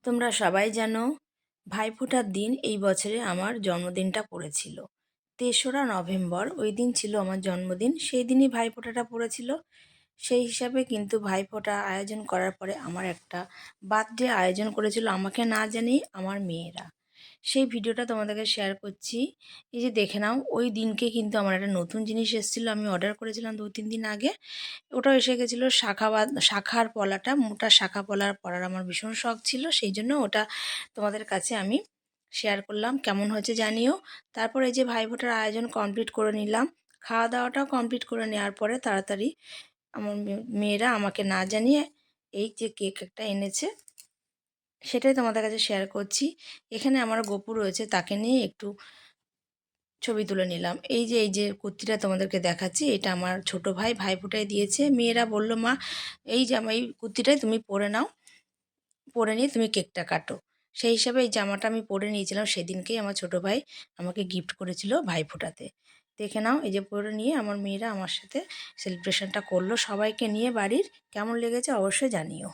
তোমরা সবাই জানো ভাইফোঁটার দিন এই বছরে আমার জন্মদিনটা পড়েছিল। ৩রা নভেম্বর ওই দিন ছিল আমার জন্মদিন, সেই দিনই ভাইফোঁটাটা পড়েছিল। সেই হিসাবে কিন্তু ভাইফোঁটা আয়োজন করার পরে আমার একটা বার্থডে আয়োজন করেছিল আমাকে না জানিয়ে আমার মেয়েরা। সেই ভিডিওটা তোমাদেরকে শেয়ার করছি। এই যে দেখে নাও, ওই দিনকে কিন্তু আমার একটা নতুন জিনিস এসেছিলো, আমি অর্ডার করেছিলাম ২-৩ দিন আগে। ওটাও এসে গেছিলো শাখার পলাটা, মোটা শাখা পলার পরার আমার ভীষণ শখ ছিল, সেই জন্য ওটা তোমাদের কাছে আমি শেয়ার করলাম। কেমন হয়েছে জানিও। তারপর এই যে ভাইফোঁটার আয়োজন কমপ্লিট করে নিলাম, খাওয়া দাওয়াটাও কমপ্লিট করে নেওয়ার পরে তাড়াতাড়ি আমার মেয়েরা আমাকে না জানিয়ে এই যে কেক একটা এনেছে সেটাই তোমাদের কাছে শেয়ার করছি। এখানে আমার গপু রয়েছে, তাকে নিয়ে একটু ছবি তুলে নিলাম। এই যে কুর্তিটা তোমাদেরকে দেখাচ্ছি, এটা আমার ছোট ভাই ভাইফোঁটায় দিয়েছে। মেয়েরা বলল, মা এই কুর্তিটাই তুমি পরে নাও, পরে নিয়ে তুমি কেকটা কাটো। সেই হিসাবে এই জামাটা আমি পরে নিয়েছিলাম, সেদিনকেই আমার ছোট ভাই আমাকে গিফট করেছিল ভাইফোঁটাতে। দেখে নাও, এই যে পরে নিয়ে আমার মেয়েরা আমার সাথে সেলিব্রেশনটা করলো সবাইকে নিয়ে বাড়ির। কেমন লেগেছে অবশ্যই জানিও।